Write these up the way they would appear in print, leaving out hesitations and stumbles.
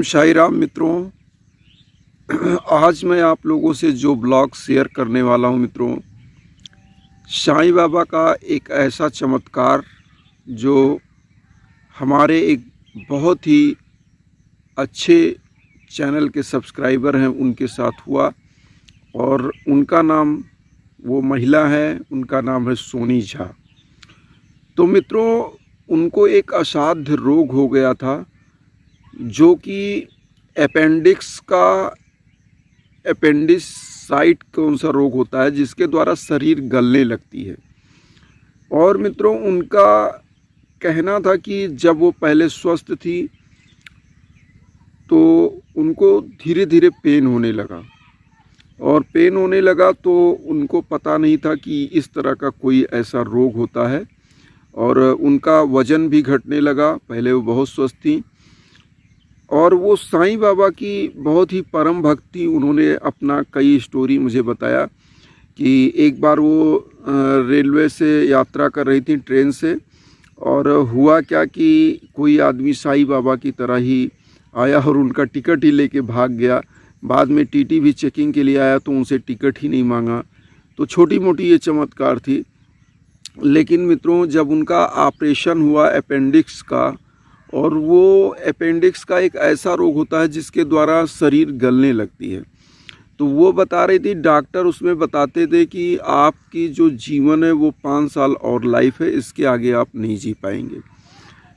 ओम साई राम मित्रों। आज मैं आप लोगों से जो ब्लॉग शेयर करने वाला हूं मित्रों, साईं बाबा का एक ऐसा चमत्कार जो हमारे एक बहुत ही अच्छे चैनल के सब्सक्राइबर हैं उनके साथ हुआ। और उनका नाम, वो महिला है, उनका नाम है सोनी झा। तो मित्रों, उनको एक असाध्य रोग हो गया था जो कि एपेंडिसाइट कौन सा रोग होता है जिसके द्वारा शरीर गलने लगती है। और मित्रों, उनका कहना था कि जब वो पहले स्वस्थ थी तो उनको धीरे धीरे पेन होने लगा, और पेन होने लगा तो उनको पता नहीं था कि इस तरह का कोई ऐसा रोग होता है। और उनका वज़न भी घटने लगा। पहले वो बहुत स्वस्थ थी और वो साईं बाबा की बहुत ही परम भक्ति। उन्होंने अपना कई स्टोरी मुझे बताया कि एक बार वो रेलवे से यात्रा कर रही थी, ट्रेन से, और हुआ क्या कि कोई आदमी साईं बाबा की तरह ही आया और उनका टिकट ही लेके भाग गया। बाद में टीटी भी चेकिंग के लिए आया तो उनसे टिकट ही नहीं मांगा। तो छोटी मोटी ये चमत्कार थी। लेकिन मित्रों, जब उनका ऑपरेशन हुआ अपेंडिक्स का, और वो अपेंडिक्स का एक ऐसा रोग होता है जिसके द्वारा शरीर गलने लगती है, तो वो बता रही थी, डॉक्टर उसमें बताते थे कि आपकी जो जीवन है वो 5 साल और लाइफ है, इसके आगे आप नहीं जी पाएंगे,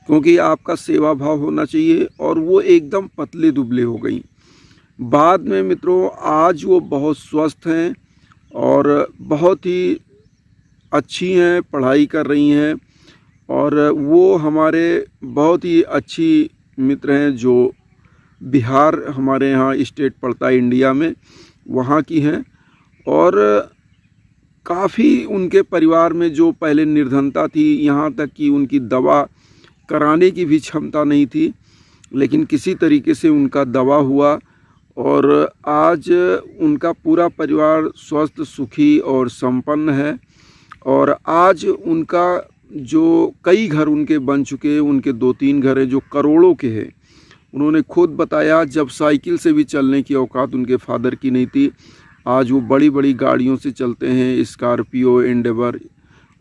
क्योंकि आपका सेवा भाव होना चाहिए। और वो एकदम पतले दुबले हो गई। बाद में मित्रों, आज वो बहुत स्वस्थ हैं और बहुत ही अच्छी हैं, पढ़ाई कर रही हैं। और वो हमारे बहुत ही अच्छी मित्र हैं जो बिहार, हमारे यहाँ स्टेट पड़ता है इंडिया में, वहाँ की हैं। और काफ़ी उनके परिवार में जो पहले निर्धनता थी, यहाँ तक कि उनकी दवा कराने की भी क्षमता नहीं थी, लेकिन किसी तरीके से उनका दवा हुआ और आज उनका पूरा परिवार स्वस्थ, सुखी और संपन्न है। और आज उनका जो कई घर उनके बन चुके हैं, उनके 2-3 घर हैं जो करोड़ों के हैं। उन्होंने खुद बताया, जब साइकिल से भी चलने की औकात उनके फादर की नहीं थी, आज वो बड़ी बड़ी गाड़ियों से चलते हैं, स्कॉर्पियो, एंडेवर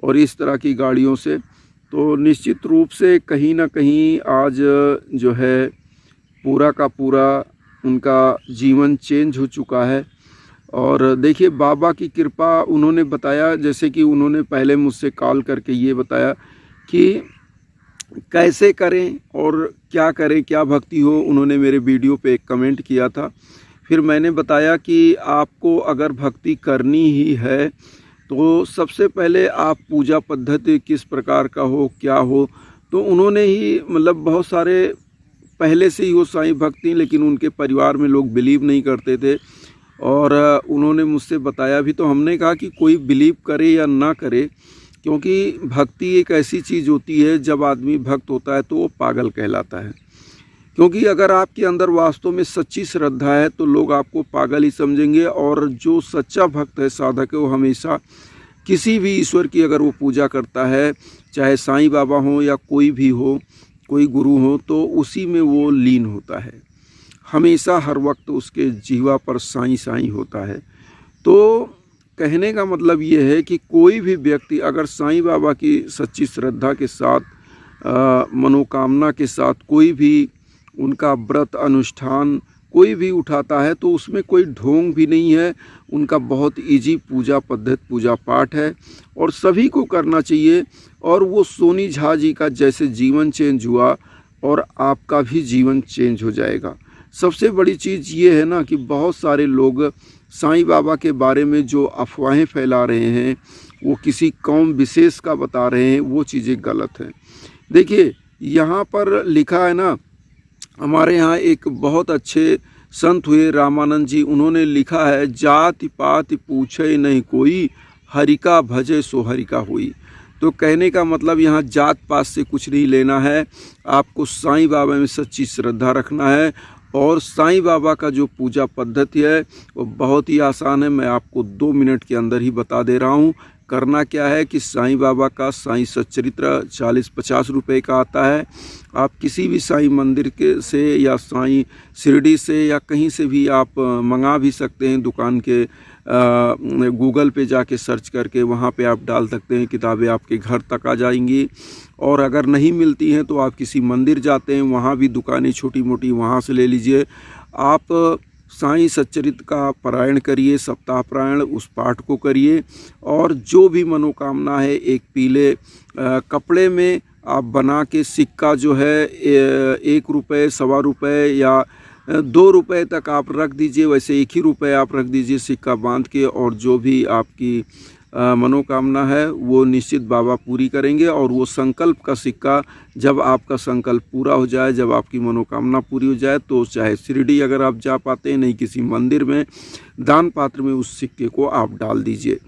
और इस तरह की गाड़ियों से। तो निश्चित रूप से कहीं ना कहीं आज जो है पूरा का पूरा उनका जीवन चेंज हो चुका है। और देखिए, बाबा की कृपा, उन्होंने बताया, जैसे कि उन्होंने पहले मुझसे कॉल करके ये बताया कि कैसे करें और क्या करें, क्या भक्ति हो। उन्होंने मेरे वीडियो पे एक कमेंट किया था। फिर मैंने बताया कि आपको अगर भक्ति करनी ही है तो सबसे पहले आप पूजा पद्धति किस प्रकार का हो, क्या हो। तो उन्होंने ही मतलब बहुत सारे पहले से ही वो साईं भक्ति, लेकिन उनके परिवार में लोग बिलीव नहीं करते थे। और उन्होंने मुझसे बताया भी, तो हमने कहा कि कोई बिलीव करे या ना करे, क्योंकि भक्ति एक ऐसी चीज़ होती है, जब आदमी भक्त होता है तो वो पागल कहलाता है। क्योंकि अगर आपके अंदर वास्तव में सच्ची श्रद्धा है तो लोग आपको पागल ही समझेंगे। और जो सच्चा भक्त है, साधक है, वो हमेशा किसी भी ईश्वर की अगर वो पूजा करता है, चाहे साईं बाबा हो या कोई भी हो, कोई गुरु हो, तो उसी में वो लीन होता है। हमेशा हर वक्त उसके जीवा पर साईं साईं होता है। तो कहने का मतलब ये है कि कोई भी व्यक्ति अगर साईं बाबा की सच्ची श्रद्धा के साथ, मनोकामना के साथ कोई भी उनका व्रत अनुष्ठान कोई भी उठाता है, तो उसमें कोई ढोंग भी नहीं है। उनका बहुत इजी पूजा पद्धति, पूजा पाठ है और सभी को करना चाहिए। और वो सोनी झा जी का जैसे जीवन चेंज हुआ, और आपका भी जीवन चेंज हो जाएगा। सबसे बड़ी चीज़ ये है ना कि बहुत सारे लोग साईं बाबा के बारे में जो अफवाहें फैला रहे हैं, वो किसी कौम विशेष का बता रहे हैं, वो चीज़ें गलत हैं। देखिए, यहाँ पर लिखा है ना, हमारे यहाँ एक बहुत अच्छे संत हुए रामानंद जी, उन्होंने लिखा है, जाति पाति पूछे नहीं कोई, हरिका भजे सो हरिका हुई। तो कहने का मतलब यहाँ जात पात से कुछ नहीं लेना है, आपको साईं बाबा में सच्ची श्रद्धा रखना है। और साईं बाबा का जो पूजा पद्धति है वो बहुत ही आसान है, मैं आपको 2 मिनट के अंदर ही बता दे रहा हूँ। करना क्या है कि साईं बाबा का साईं सच्चरित्र 40-50 रुपए का आता है। आप किसी भी साईं मंदिर के से या साईं शिरडी से या कहीं से भी आप मंगा भी सकते हैं। दुकान के गूगल पे जाके सर्च करके वहाँ पे आप डाल सकते हैं, किताबें आपके घर तक आ जाएंगी। और अगर नहीं मिलती हैं तो आप किसी मंदिर जाते हैं, वहाँ भी दुकानें छोटी मोटी, वहाँ से ले लीजिए। आप साईं सच्चरित्र का पारायण करिए, सप्ताह पारायण उस पाठ को करिए, और जो भी मनोकामना है एक पीले कपड़े में आप बना के सिक्का जो है 1 रुपये, 1.25 रुपये या 2 रुपये तक आप रख दीजिए। वैसे 1 ही रुपये आप रख दीजिए सिक्का बांध के, और जो भी आपकी मनोकामना है वो निश्चित बाबा पूरी करेंगे। और वो संकल्प का सिक्का जब आपका संकल्प पूरा हो जाए, जब आपकी मनोकामना पूरी हो जाए, तो चाहे शिरडी अगर आप जा पाते हैं, नहीं किसी मंदिर में दान पात्र में उस सिक्के को आप डाल दीजिए।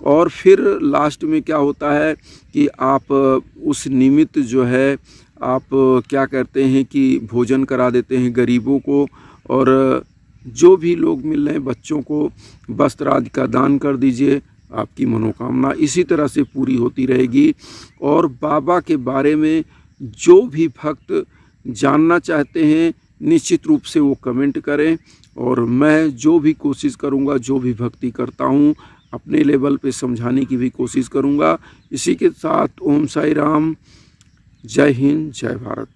और फिर लास्ट में क्या होता है कि आप उस निमित्त जो है आप क्या करते हैं कि भोजन करा देते हैं गरीबों को, और जो भी लोग मिल रहे हैं बच्चों को वस्त्र आदि का दान कर दीजिए। आपकी मनोकामना इसी तरह से पूरी होती रहेगी। और बाबा के बारे में जो भी भक्त जानना चाहते हैं निश्चित रूप से वो कमेंट करें, और मैं जो भी कोशिश करूँगा, जो भी भक्ति करता हूँ अपने लेवल पे समझाने की भी कोशिश करूँगा। इसी के साथ ओम साई राम, जय हिंद, जय भारत।